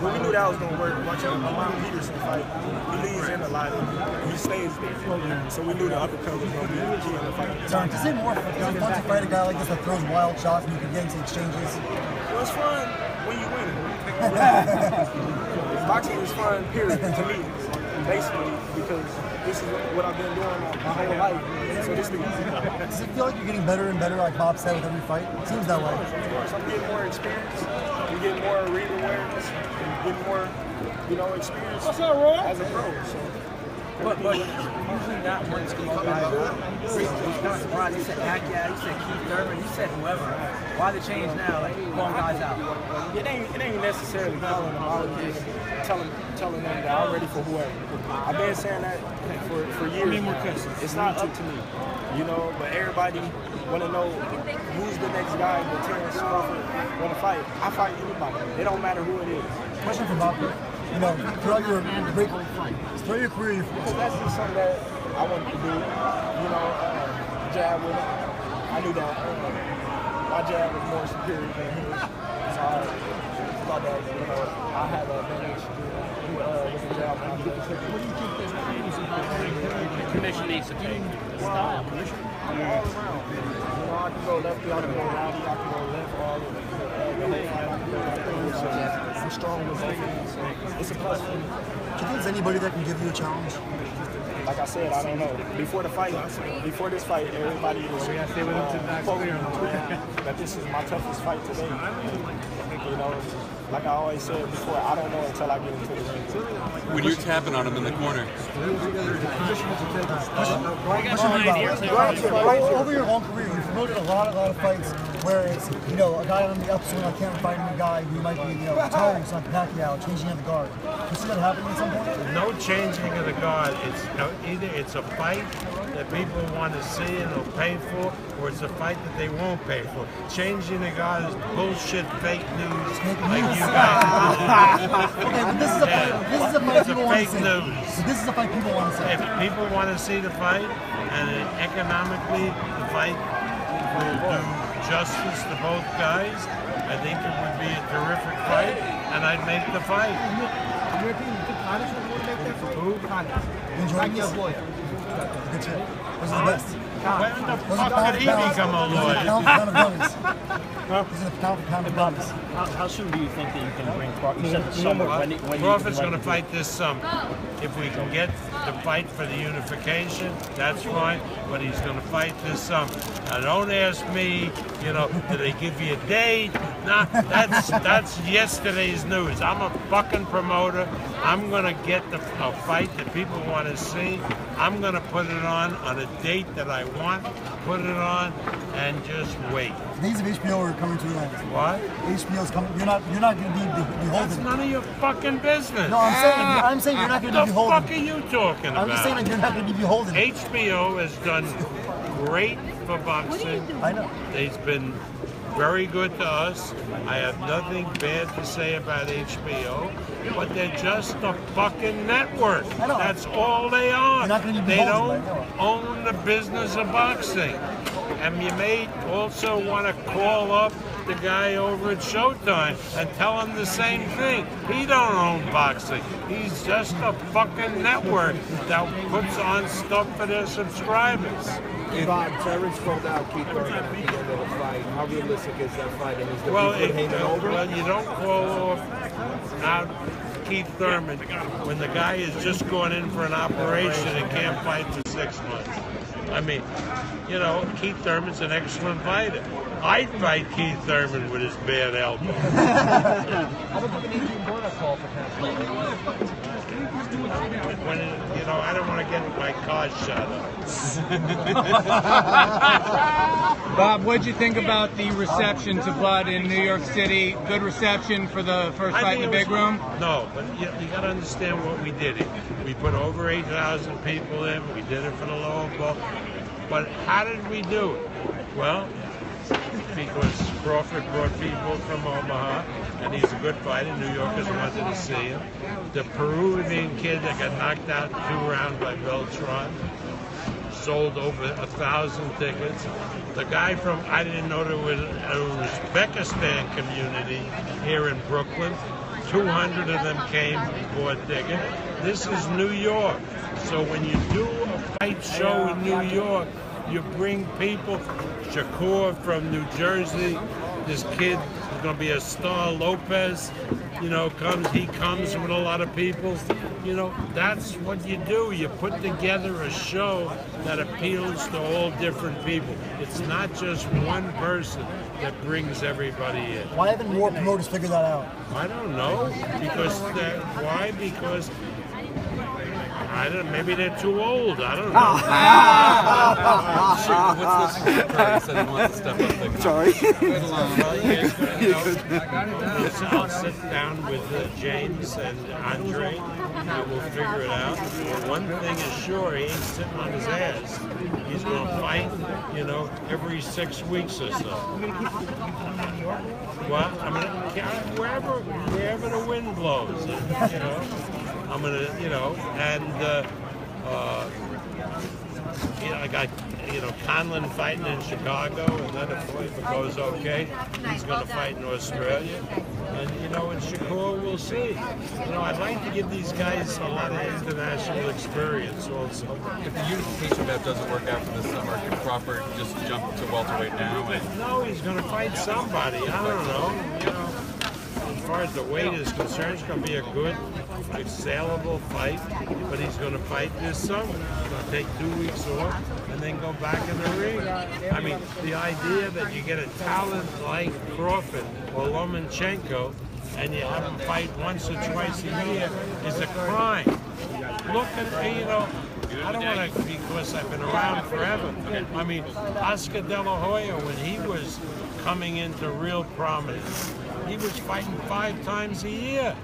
But we knew that was going to work. Watching Arum Peterson fight, he leads in a lot and he stays there. So we knew the uppercut was going to be the key in the fight. John, is it more fun to fight a guy like this that throws wild shots and you can get into exchanges? Well, it's fun when you win. Boxing is fun, period, to me, basically, because this is what I've been doing my whole life. So this is the easy part. Does it feel like you're getting better and better, like Bob said, with every fight? It seems that way. Of course, I'm getting more experience. I'm getting more read awareness. I'm getting more, experience as a pro. So. But usually not one skate guy. He's kind of surprised. You said Pacquiao, you said Keith Thurman, you said whoever. Why the change now? Like calling guys out? It ain't necessarily calling them out. Just telling them that I'm ready for whoever. I've been saying that for years. It's not up to me, But everybody want to know who's the next guy that Terrence Crawford want to fight. I fight anybody. It don't matter who it is. Question for Bob. Throughout your career, because that's just something that I wanted to do. Jab with him. I knew that my jab was more superior than his, so I thought that I had an advantage with the jab. What do you think the commission needs to take? Well, commission? I'm all around. I can go lefty, I can go righty, I can go left, all of it. I'm strong with both hands, so it's a plus for me. do you think there's anybody that can give you a challenge? Like I said, I don't know. Before this fight, everybody was that this is my toughest fight today. Like I always said before, I don't know until I get into the ring. When you're tapping on him in the corner. Over your long career, you've promoted a lot of fights where it's, a guy on the upswing, I can't fight a guy who might be, retiring, like Pacquiao, changing of the guard. Do you see that happening at some point? No changing of the guard. It's either it's a fight that people want to see and they'll pay for, or it's a fight that they won't pay for. Changing the guard is bullshit, fake news, like you guys. Okay, but this is a fight people want to see. News. So this is a fight people want to see. If people want to see the fight, and economically the fight will do justice to both guys, I think it would be a terrific fight, and I'd make the fight. In your opinion, you think Connor's going to make that fight? Who? Connor. Enjoy this. Good shit. Those are the best. When the fuck did he become a lawyer? How soon do you think that you can bring Crawford? You said the summer. Crawford's going to fight this summer. If we can get the fight for the unification, that's fine, but he's going to fight this summer. Now, don't ask me, did they give you a date? Nah, that's yesterday's news. I'm a fucking promoter. I'm going to get a fight that people want to see. I'm going to put it on a date that I want, put it on, and just wait. Days of HBO are coming to an end. What? HBO's coming. You're not going to be beholden. That's none of your fucking business. No, I'm saying you're not going to be beholden. What the fuck are you talking about? I'm just saying that you're not going to be beholden. HBO has done great for boxing. I know. It's been very good to us. I have nothing bad to say about HBO, but they're just a fucking network. That's all they are. You're not going to be They beholden. don't own the business of boxing. And you may also want to call up the guy over at Showtime and tell him the same thing. He don't own boxing. He's just a fucking network that puts on stuff for their subscribers. Bob, Terrence called out Keith Thurman at the end of the fight. How realistic is that fight? And is the hanging over? Well, you don't call off out Keith Thurman when the guy is just going in for an operation and can't fight for 6 months. I mean, Keith Thurman's an excellent fighter. I'd fight Keith Thurman with his bad elbow. When I don't want to get my car shot up. Bob, what'd you think about the reception to Bud in New York City? Good reception for the first fight in the big room? No, but you got to understand what we did here. We put over 8,000 people in. We did it for the lower ball. But how did we do it? Well, because Crawford brought people from Omaha, and he's a good fighter. New Yorkers wanted to see him. The Peruvian kid that got knocked out in 2 rounds by Beltran sold over 1,000 tickets. The guy from, I didn't know there was a Uzbekistan community here in Brooklyn. 200 of them came, bought ticket. This is New York. So when you do a fight show in New York, you bring people. Shakur from New Jersey, this kid is going to be a star, Lopez, you know, he comes with a lot of people. You know, that's what you do. You put together a show that appeals to all different people. It's not just one person that brings everybody in. Why haven't more promoters figured that out? I don't know. Why? Because I don't. Maybe they're too old. I don't know. What's this? He said he wants to step up. Sorry. I'll sit down with James and Andre, and we'll figure it out. But one thing is sure, he ain't sitting on his ass. He's going to fight, you know, every 6 weeks or so. Well, I mean, wherever the wind blows, you know. I'm gonna, you know, and you know, I got, you know, Conlon fighting in Chicago, and then if it goes okay, he's gonna fight in Australia, and you know, in Shakur we'll see. You know, I'd like to give these guys a lot of international experience also. If the unification map doesn't work out for this summer, can Crawford just jump to welterweight now? No, he's gonna fight somebody. I don't know. You know. As far as the weight is concerned, it's going to be a good, saleable fight, but he's going to fight this summer. He's going to take 2 weeks off and then go back in the ring. I mean, the idea that you get a talent like Crawford or Lomachenko and you have them fight once or twice a year is a crime. Look at, you know, I don't want to, because I've been around forever. I mean, Oscar De La Hoya, when he was coming into real prominence, he was fighting 5 times a year.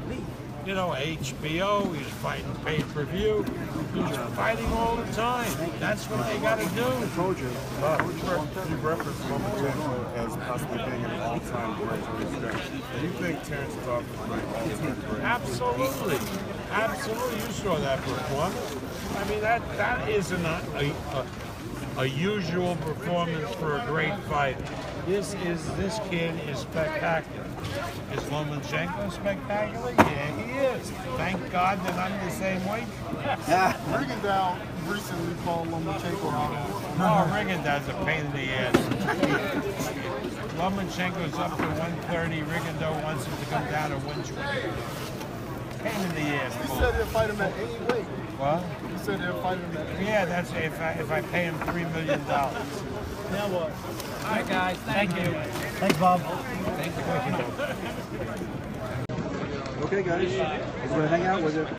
You know, HBO, he was fighting pay-per-view. He was fighting all the time. That's what they got to do. I told you, you referenced Lomachenko as possibly being an all-time great. Do you think Terrence Crawford is an all-time great? Absolutely. Absolutely. You saw that performance. I mean, that isn't a usual performance for a great fighter. This kid is spectacular. Is Lomachenko spectacular? Yeah, he is. Thank God that I'm the same weight. Rigondeaux recently called Lomachenko out. Oh, Rigondeaux's a pain in the ass. Lomachenko's up to 130. Rigondeaux wants him to come down to 120. Pain in the ass. He said he'll fight him at any weight. What? He said he'll fight him at any weight. Yeah, that's if I pay him $3 million. Now what? All right, guys. Thank you. Thanks, Bob. Thank you. Okay, guys. We're going to hang out with it.